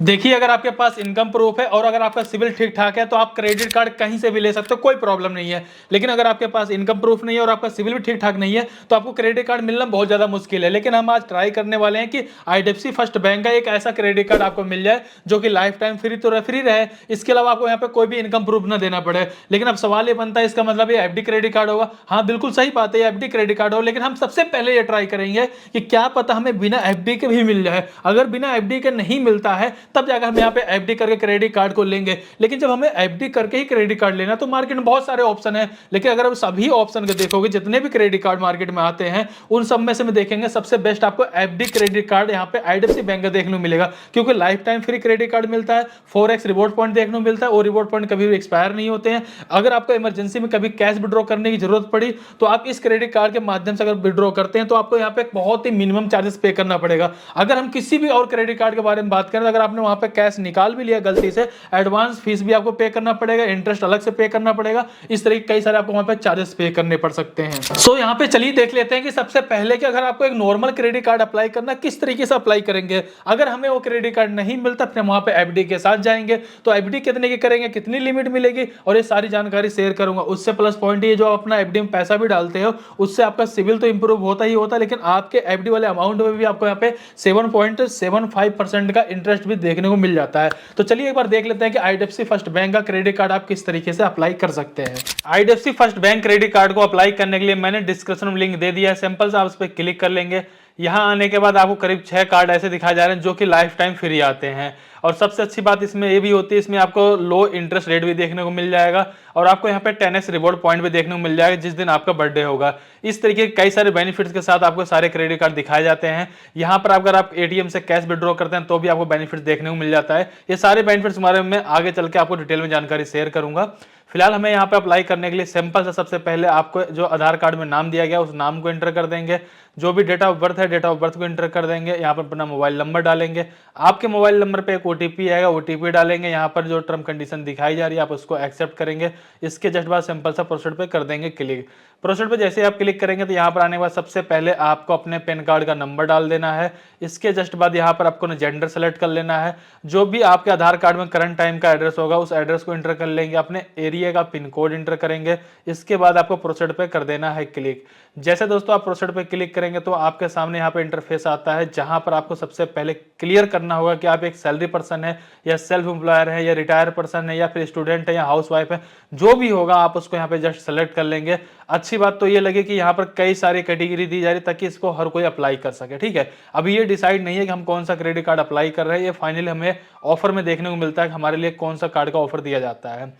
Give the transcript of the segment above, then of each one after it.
देखिए, अगर आपके पास इनकम प्रूफ है और अगर आपका सिविल ठीक ठाक है तो आप क्रेडिट कार्ड कहीं से भी ले सकते हो, कोई प्रॉब्लम नहीं है। लेकिन अगर आपके पास इनकम प्रूफ नहीं है और आपका सिविल भी ठीक ठाक नहीं है तो आपको क्रेडिट कार्ड मिलना बहुत ज़्यादा मुश्किल है। लेकिन हम आज ट्राई करने वाले हैं कि आईडीएफसी फर्स्ट बैंक का एक ऐसा क्रेडिट कार्ड आपको मिल जाए जो कि लाइफ टाइम फ्री तो फ्री रहे, इसके अलावा आपको यहाँ पे कोई भी इनकम प्रूफ ना देना पड़े। लेकिन अब सवाल ये बनता है, इसका मतलब ये एफडी क्रेडिट कार्ड होगा? हाँ, बिल्कुल सही बात है, ये एफडी क्रेडिट कार्ड हो। लेकिन हम सबसे पहले ये ट्राई करेंगे कि क्या पता हमें बिना एफडी के भी मिल जाए। अगर बिना एफडी के नहीं मिलता है तब जाकर हम यहाँ पे एफडी करके क्रेडिट कार्ड को लेंगे। लेकिन जब हमें एफडी करके ही क्रेडिट कार्ड लेना तो मार्केट में बहुत सारे ऑप्शन है। लेकिन अगर आप सभी ऑप्शन को देखोगे, जितने भी क्रेडिट कार्ड मार्केट में आते हैं उन सब में से में देखेंगे सबसे बेस्ट आपको एफडी क्रेडिट कार्ड यहाँ पे आईडीएफसी बैंक का देखने को मिलेगा, क्योंकि life time free credit card मिलता है, 4x रिवॉर्ड पॉइंट देखने को मिलता है और रिवॉर्ड पॉइंट कभी भी एक्सपायर नहीं होते हैं। अगर आपको इमरजेंसी में कभी कैश विड्रॉ करने की जरूरत पड़ी तो आप इस क्रेडिट कार्ड के माध्यम से अगर विड्रॉ करते हैं तो आपको यहाँ पे बहुत ही मिनिमम चार्जेस पे करना पड़ेगा। अगर हम किसी भी और क्रेडिट कार्ड के बारे में बात करें, अगर आपने वहां पे कैश निकाल भी लिया गलती से, एडवांस फीस भी आपको पे करना पड़ेगा, इंटरेस्ट अलग से पे करना पड़ेगा। इस तरह के कई सारे आपको वहां पे चार्जेस पे करने पड़ सकते हैं। सो यहाँ पे चलिए देख लेते हैं कि सबसे पहले कि अगर आपको एक नॉर्मल क्रेडिट कार्ड अप्लाई करना, किस तरीके से अप्लाई करेंगे। अगर हमें वो क्रेडिट कार्ड नहीं मिलता फिर हम वहां पे एफडी के साथ जाएंगे। तो एफडी कितने की करेंगे, कितनी लिमिट मिलेगी, और ये सारी जानकारी शेयर करूंगा। उससे प्लस पॉइंट ये, जो आप अपना एफडी में पैसा भी डालते हो उससे आपका सिविल तो इंप्रूव होता ही होता है, लेकिन आपके एफडी वाले अमाउंट में भी आपको यहाँ पे 7.75% का इंटरेस्ट भी देखने को मिल जाता है। तो चलिए एक बार देख लेते हैं कि आईडीएफसी फर्स्ट बैंक का क्रेडिट कार्ड आप किस तरीके से अप्लाई कर सकते हैं। IDFC first bank credit card को अप्लाई करने के लिए मैंने डिस्क्रिप्शन में लिंक दे दिया है, सिंपल से आप उस पर क्लिक कर लेंगे। यहां आने के बाद आपको करीब 6 कार्ड ऐसे दिखाए जा रहे हैं जो कि लाइफ टाइम फ्री आते हैं। और सबसे अच्छी बात इसमें ये भी होती है, इसमें आपको लो इंटरेस्ट रेट भी देखने को मिल जाएगा और आपको यहाँ पे 10x रिवॉर्ड पॉइंट भी देखने को मिल जाएगा जिस दिन आपका बर्थडे होगा। इस तरीके के कई सारे बेनिफिट्स के साथ आपको सारे क्रेडिट कार्ड दिखाए जाते हैं। यहाँ पर अगर आप एटीएम से कैश विड्रॉ करते हैं तो भी आपको बेनिफिट्स देखने को मिल जाता है। ये सारे बेनिफिट्स हमारे में आगे चल के आपको डिटेल में जानकारी शेयर करूंगा। फिलहाल हमें यहाँ पे अप्लाई करने के लिए सिंपल से सबसे पहले आपको जो आधार कार्ड में नाम दिया गया उस नाम को एंटर कर देंगे। जो भी डेट ऑफ बर्थ है डेट ऑफ बर्थ को एंटर कर देंगे। यहाँ पर अपना मोबाइल नंबर डालेंगे। आपके मोबाइल नंबर पे एक ओटीपी आएगा, ओटीपी डालेंगे। यहाँ पर जो टर्म कंडीशन दिखाई जा रही है आप उसको एक्सेप्ट करेंगे। इसके जस्ट बाद सिंपल सा प्रोसीड पे कर देंगे क्लिक। प्रोसीड पे जैसे आप क्लिक करेंगे तो यहाँ पर आने के बाद सबसे पहले आपको अपने पैन कार्ड का नंबर डाल देना है। इसके जस्ट बाद यहाँ पर आपको जेंडर सेलेक्ट कर लेना है। जो भी आपके आधार कार्ड में करंट टाइम का एड्रेस होगा उस एड्रेस को एंटर कर लेंगे। अपने एरिया का पिन कोड एंटर करेंगे। इसके बाद आपको प्रोसीड पे कर देना है क्लिक। जैसे दोस्तों आप प्रोसीड पे क्लिक करेंगे तो आपके सामने यहाँ पे इंटरफेस आता है, जहां पर आपको सबसे पहले क्लियर करना होगा कि आप एक सैलरी पर्सन है या सेल्फ एम्प्लॉयर है या रिटायर पर्सन है या फिर स्टूडेंट है या हाउसवाइफ है। जो भी होगा आप उसको यहाँ पे जस्ट सेलेक्ट कर लेंगे। अच्छी बात तो ये लगे कि यहाँ पर कई सारी कैटेगरी दी जा रही ताकि इसको हर कोई अप्लाई कर सके। ठीक है, अभी ये डिसाइड नहीं है कि हम कौन सा क्रेडिट कार्ड अप्लाई कर रहे हैं, ये फाइनली हमें ऑफर में देखने को मिलता है कि हमारे लिए कौन सा कार्ड का ऑफर दिया जाता है।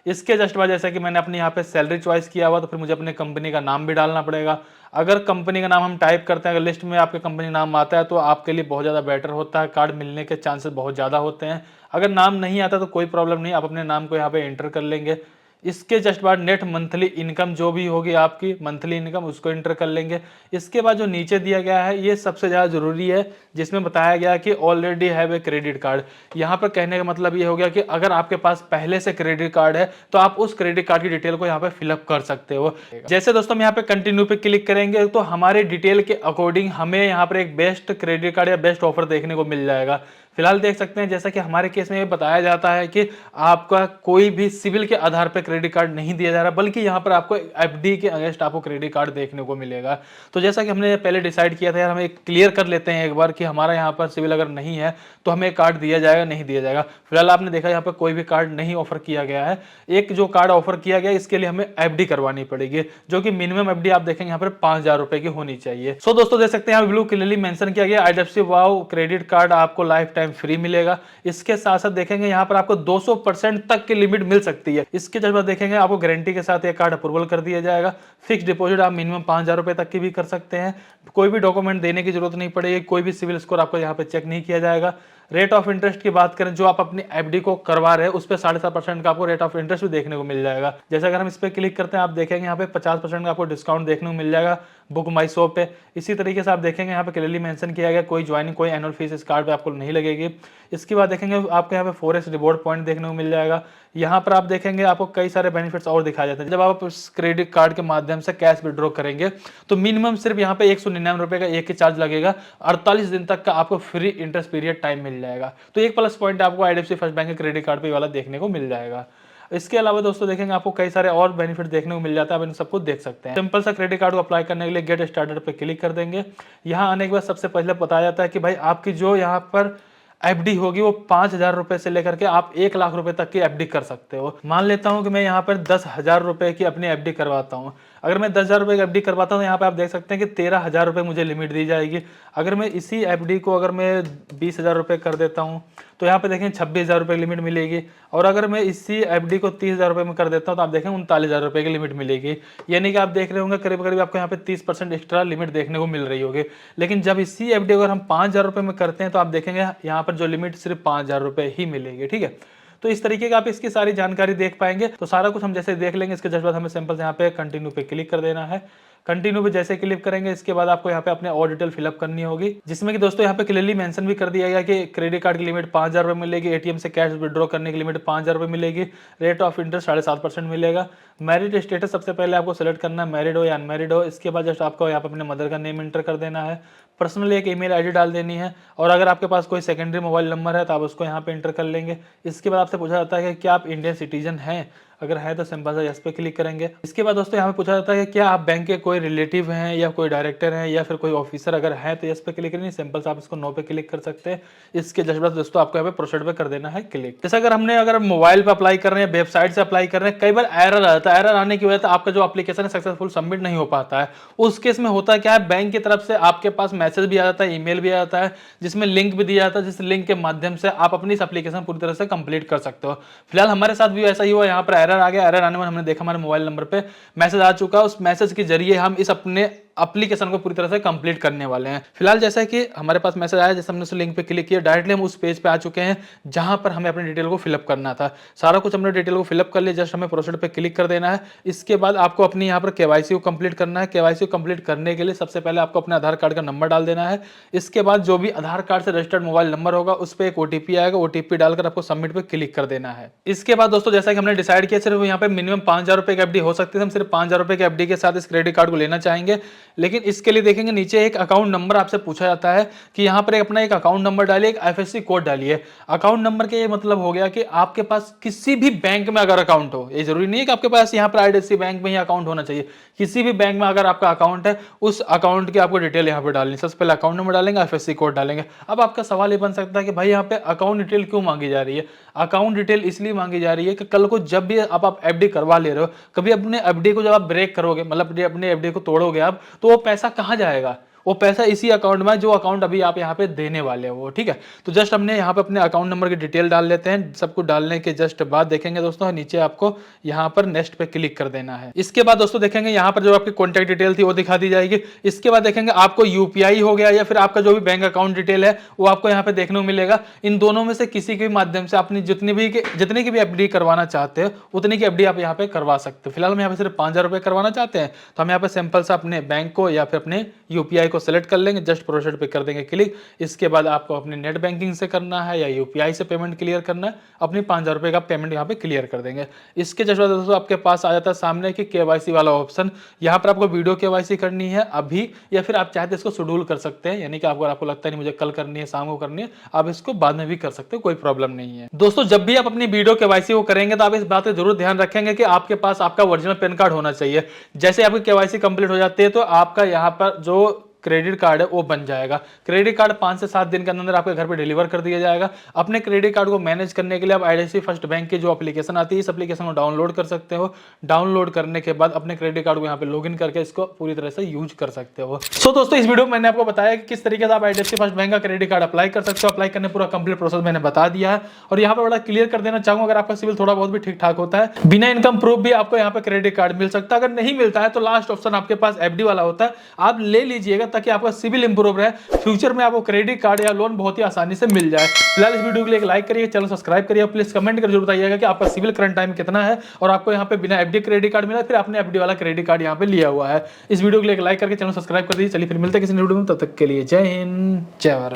इसके जस्ट बाद जैसा कि मैंने अपने यहाँ पे सैलरी चॉइस किया हुआ तो फिर मुझे अपने कंपनी का नाम भी डालना पड़ेगा। अगर कंपनी का नाम हम टाइप करते हैं, अगर लिस्ट में आपके कंपनी नाम आता है तो आपके लिए बहुत ज़्यादा बेटर होता है, कार्ड मिलने के चांसेस बहुत ज़्यादा होते हैं। अगर नाम नहीं आता तो कोई प्रॉब्लम नहीं, आप अपने नाम को यहाँ पे एंटर कर लेंगे। इसके जस्ट बाद नेट मंथली इनकम जो भी होगी आपकी मंथली इनकम उसको एंटर कर लेंगे। इसके बाद जो नीचे दिया गया है ये सबसे ज़्यादा जरूरी है, जिसमें बताया गया कि already have a credit card. यहाँ पर कहने का मतलब ये हो गया कि अगर आपके पास पहले से क्रेडिट कार्ड है तो आप उस क्रेडिट कार्ड की डिटेल को यहाँ पे फिलअप कर सकते हो। जैसे दोस्तों हम यहाँ पे कंटिन्यू पे क्लिक करेंगे तो हमारे डिटेल के अकॉर्डिंग हमें यहाँ पर एक बेस्ट क्रेडिट कार्ड या बेस्ट ऑफर देखने को मिल जाएगा। फिलहाल देख सकते हैं जैसा कि हमारे केस में ये बताया जाता है कि आपका कोई भी सिविल के आधार पर क्रेडिट कार्ड नहीं दिया जा रहा, बल्कि यहाँ पर आपको एफडी के अगेंस्ट आपको क्रेडिट कार्ड देखने को मिलेगा। तो जैसा कि हमने पहले डिसाइड किया था यार, हमें क्लियर कर लेते हैं एक बार कि हमारा यहाँ पर सिविल अगर नहीं है तो हमें कार्ड दिया जाएगा नहीं दिया जाएगा। फिलहाल आपने देखा यहाँ पर कोई भी कार्ड नहीं ऑफर किया गया है। एक जो कार्ड ऑफर किया गया इसके लिए हमें एफडी करवानी पड़ेगी, जो कि मिनिमम एफडी आप देखेंगे यहाँ पर 5,000 रुपए की होनी चाहिए। सो दोस्तों देख सकते हैं यहाँ ब्लू क्लियरली मेंशन किया गया आईडीएफसी वाओ क्रेडिट कार्ड आपको लाइफ टाइम फ्री मिलेगा। इसके साथ साथ देखेंगे यहाँ पर आपको 200% तक की लिमिट मिल सकती है। इसके जब देखेंगे आपको गारंटी के साथ ये कार्ड अप्रूवल कर दिया जाएगा। फिक्स डिपॉजिट आप मिनिमम 5,000 रुपए तक की भी कर सकते हैं। कोई भी डॉक्यूमेंट देने की जरूरत नहीं पड़ेगी, कोई भी सिविल स्कोर आपको यहाँ पे चेक नहीं किया जाएगा। रेट ऑफ इंटरेस्ट की बात करें, जो आप अपनी एफडी को करवा रहे हैं उस पर 7.5% का आपको रेट ऑफ इंटरेस्ट भी देखने को मिल जाएगा। जैसे अगर हम इस पर क्लिक करते हैं आप देखेंगे यहाँ पे 50% का आपको डिस्काउंट देखने को मिल जाएगा बुक माई शो पे। इसी तरीके से आप देखेंगे यहाँ पे क्लियरली मेंशन किया गया कोई ज्वाइनिंग कोई एनुअल फीस इस कार्ड पे आपको नहीं लगेगी। इसके बाद देखेंगे आपको यहाँ पे 4x रिवॉर्ड पॉइंट देखने को मिल जाएगा। यहाँ पर आप देखेंगे आपको कई सारे बेनिफिट्स और दिखाए जाते हैं। जब आप उस क्रेडिट कार्ड के माध्यम से कैश विड्रॉ करेंगे तो मिनिमम सिर्फ यहाँ पे 199 रुपए का एक ही चार्ज लगेगा। 48 दिन तक का आपको फ्री इंटरेस्ट पीरियड टाइम मिल मिल जाएगा। तो एक प्लस पॉइंट आपको आईडीएफसी फर्स्ट बैंक के क्रेडिट कार्ड पे वाला देखने को मिल जाएगा। इसके अलावा दोस्तों देखेंगे आपको कई सारे और बेनिफिट देखने को मिल जाता है, आप इन सबको देख सकते हैं। सिंपल सा क्रेडिट कार्ड को अप्लाई करने के लिए गेट स्टार्टेड पे क्लिक कर देंगे। यहाँ आने के बाद सबसे पहले बताया जाता है कि भाई आपकी जो यहाँ पर एफडी होगी वो 5,000 रुपए से लेकर के आप 1 लाख रुपए तक की एफडी कर सकते हो। मान लेता हूं कि मैं यहाँ पर 10,000 रुपए की अपनी एफडी करवाता हूं। अगर मैं 10,000 रुपए की एफडी करवाता हूं, यहाँ पे आप देख सकते हैं कि 13,000 रुपए मुझे लिमिट दी जाएगी। अगर मैं इसी एफडी को अगर मैं 20,000 रुपए कर देता हूँ तो यहाँ पे देखें 26,000 रुपए की लिमिट मिलेगी। और अगर मैं इसी एफडी को 30,000 रुपए में कर देता हूँ तो आप देखें 39,000 रुपए की लिमिट मिलेगी। यानी कि आप देख रहे होंगे करीब करीब आपको यहाँ पे 30% एक्स्ट्रा लिमिट देखने को मिल रही होगी। लेकिन जब इसी एफडी अगर हम 5,000 रुपए में करते हैं तो आप देखेंगे यहाँ पर जो लिमिट सिर्फ 5,000 रुपए ही मिलेगी। ठीक है, तो इस तरीके का आप इसकी सारी जानकारी देख पाएंगे। तो सारा कुछ हम जैसे देख लेंगे, इसके जस्ट बाद हमें सिंपल से यहाँ पे कंटिन्यू पे क्लिक कर देना है। कंटिन्यू पे जैसे क्लिक करेंगे इसके बाद आपको यहाँ पे अपने और डिटेल फिलअप करनी होगी, जिसमें कि दोस्तों यहाँ पे क्लियरली मेंशन भी कर दिया गया कि क्रेडिट कार्ड की लिमिट 5,000 रुपए मिलेगी, एटीएम से कैश विड्रॉ करने की लिमिट 5,000 रुपए मिलेगी, रेट ऑफ इंटरेस्ट 7.5% मिलेगा। मैरिड स्टेटस सबसे पहले आपको सेलेक्ट करना है, मैरिड हो या अनमैरिड हो। इसके बाद जस्ट आपको यहाँ पे अपने मदर का नेम एंटर कर देना है, पर्सनल एक ईमेल आईडी डाल देनी है, और अगर आपके पास कोई सेकेंडरी मोबाइल नंबर है तो आप उसको यहाँ पे एंटर कर लेंगे। इसके बाद आपसे पूछा जाता है कि क्या आप इंडियन सिटीजन हैं, अगर है तो सिंपल सा यस पे क्लिक करेंगे। इसके बाद दोस्तों यहाँ पे पूछा जाता है कि क्या आप बैंक के कोई रिलेटिव हैं या कोई डायरेक्टर हैं या फिर कोई ऑफिसर, अगर है तो यस पे क्लिक करेंगे, सिंपल सा आप इसको नो पे क्लिक कर सकते हैं। इसके जस्ट बाद दोस्तों आपको यहाँ पे प्रोसीड पे कर देना है क्लिक। जैसे अगर मोबाइल पे अप्लाई कर रहे हैं, वेबसाइट से अप्लाई कर रहे हैं, कई बार एरर आता है। एरर आने की वजह से आपका जो एप्लीकेशन है सक्सेसफुल सबमिट नहीं हो पाता है। उस केस में होता क्या है, बैंक की तरफ से आपके पास मैसेज भी आ जाता है, ईमेल भी आ जाता है, जिसमें लिंक भी दिया जाता है, जिस लिंक के माध्यम से आप अपनी इस एप्लीकेशन पूरी तरह से कंप्लीट कर सकते हो। फिलहाल हमारे साथ भी ऐसा ही हुआ, यहाँ पर एरर आ गया। एरर आने में हमने देखा हमारे मोबाइल नंबर पे मैसेज आ चुका, उस मैसेज के जरिए हम इस अपने एप्लीकेशन को पूरी तरह से कंप्लीट करने वाले हैं। फिलहाल जैसा कि हमारे पास मैसेज आया, जैसे हमने उस लिंक पे क्लिक किया, डायरेक्टली हम उस पेज पे आ चुके हैं जहां पर हमें अपनी डिटेल को फिलअप करना था। सारा कुछ हमने डिटेल को फिलअप कर लिया, जस्ट हमें प्रोसीड पे क्लिक कर देना है। इसके बाद आपको अपनी यहाँ पर केवाईसी को कंप्लीट करना है। केवाईसी को कंप्लीट करने के लिए सबसे पहले आपको अपने आधार कार्ड का नंबर डाल देना है। इसके बाद जो भी आधार कार्ड से रजिस्टर्ड मोबाइल नंबर होगा उस पर एक ओटीपी आएगा, ओटीपी डालकर आपको सबमिट पे क्लिक कर देना है। इसके बाद दोस्तों जैसा कि हमने डिसाइड किया, सिर्फ यहाँ पे मिनिमम 5,000 रुपए की एफडी हो सकती है, हम सिर्फ 5,000 रुपए की एफडी के साथ इस क्रेडिट कार्ड को लेना चाहेंगे। लेकिन इसके लिए देखेंगे नीचे एक अकाउंट नंबर आपसे पूछा जाता है कि यहाँ पर अपना एक अकाउंट नंबर डालिए, एक आईएफएससी कोड डालिए। अकाउंट नंबर के ये मतलब हो गया कि आपके पास किसी भी बैंक में अगर अकाउंट हो, ये जरूरी नहीं है कि आपके पास यहाँ पर आईडीएफसी बैंक में ही अकाउंट होना चाहिए, किसी भी बैंक में अगर आपका अकाउंट है उस अकाउंट की आपको डिटेल यहाँ पे डालनी। सबसे पहले अकाउंट नंबर डालेंगे, आईएफएससी कोड डालेंगे। अब आपका सवाल ये बन सकता है कि भाई यहाँ पे अकाउंट डिटेल क्यों मांगी जा रही है। अकाउंट डिटेल इसलिए मांगी जा रही है कि कल को जब भी आप एफडी करवा ले रहे हो, कभी अपने एफडी को जब आप ब्रेक करोगे, मतलब अपने एफडी को तोड़ोगे आप, तो वो पैसा कहाँ जाएगा, वो पैसा इसी अकाउंट में जो अकाउंट अभी आप यहाँ पे देने वाले हो। ठीक है, तो जस्ट हमने यहाँ पे अपने अकाउंट नंबर की डिटेल डाल लेते हैं। सब कुछ डालने के जस्ट बाद देखेंगे दोस्तों नीचे आपको यहाँ पर नेक्स्ट पे क्लिक कर देना है। इसके बाद दोस्तों देखेंगे यहाँ पर जो आपकी कॉन्टैक्ट डिटेल थी वो दिखा दी जाएगी। इसके बाद देखेंगे आपको यूपीआई हो गया या फिर आपका जो भी बैंक अकाउंट डिटेल है वो आपको यहाँ पे देखने को मिलेगा। इन दोनों में से किसी के माध्यम से अपनी जितनी की भी एफडी करवाना चाहते हो उतनी की एफडी आप यहाँ पे करवा सकते हो। फिलहाल हम यहाँ पे सिर्फ 5,000 रुपए करवाना चाहते हैं, तो हम यहाँ पे सिंपल सा अपने बैंक को या फिर अपने यूपीआई को सेलेक्ट कर लेंगे, जस्ट प्रोसीड पे कर देंगे क्लिक। इसके बाद आपको अपने नेट बैंकिंग से करना है या यूपीआई से पेमेंट क्लियर करना है, अपनी 5,000 रुपए का पेमेंट यहाँ पे क्लियर कर देंगे। इसके जस्ट बाद दोस्तों आपके पास आ जाता है सामने कि केवाईसी वाला ऑप्शन। यहाँ पर आपको वीडियो केवाईसी करनी है अभी, या फिर आप चाहते इसको शेड्यूल कर सकते हैं, यानी कि आपको लगता है नहीं मुझे कल करनी है, शाम को करनी है, आप इसको बाद में भी कर सकते हो, कोई प्रॉब्लम नहीं है। दोस्तों जब भी आप अपनी वीडियो केवाईसी को करेंगे तो आप इस बात का जरूर ध्यान रखेंगे कि आपके पास आपका ओरिजिनल पैन कार्ड होना चाहिए। जैसे आपकी केवाईसी कंप्लीट हो जाती है तो आपका यहाँ पर जो क्रेडिट कार्ड है वो बन जाएगा। क्रेडिट कार्ड 5 से 7 दिन के अंदर आपके घर पे डिलीवर कर दिया जाएगा। अपने क्रेडिट कार्ड को मैनेज करने के लिए आप आईडीएफसी फर्स्ट बैंक की जो एप्लीकेशन आती है इस एप्लीकेशन को डाउनलोड कर सकते हो। डाउनलोड करने के बाद अपने क्रेडिट कार्ड को यहाँ पे लॉगिन करके इसको पूरी तरह से यूज कर सकते हो। सो दोस्तों इस वीडियो में मैंने आपको बताया कि किस तरीके से आप आईडीएफसी फर्स्ट बैंक का क्रेडिट कार्ड अप्लाई कर सकते हो। अप्लाई करने पूरा कंप्लीट प्रोसेस मैंने बता दिया है, और यहाँ पर बड़ा क्लियर कर देना चाहूंगा, अगर आपका सिविल थोड़ा बहुत भी ठीक ठाक होता है, बिना इनकम प्रूफ भी आपको यहाँ पे क्रेडिट कार्ड मिल सकता है। अगर नहीं मिलता है तो लास्ट ऑप्शन आपके पास एफडी वाला होता है, आप ले लीजिएगा ताकि आपका सिविल इंप्रूव रहे, फ्यूचर में आपको क्रेडिट कार्ड या लोन बहुत ही आसानी से मिल जाए। फिलहाल इस वीडियो के लिए एक लाइक करिए, चैनल सब्सक्राइब करिए, प्लीज कमेंट कर जरूर बताइएगा कि आपका सिविल करंट टाइम कितना है और आपको यहाँ पे बिना एफडी क्रेडिट कार्ड मिला फिर आपने एफडी वाला क्रेडिट कार्ड यहाँ पे लिया हुआ है। इस वीडियो के लिए एक लाइक करके चैनल सब्सक्राइब कर दीजिए। चलिए फिर मिलते हैं किसी वीडियो में, तब तक के लिए जय हिंद जय भारत।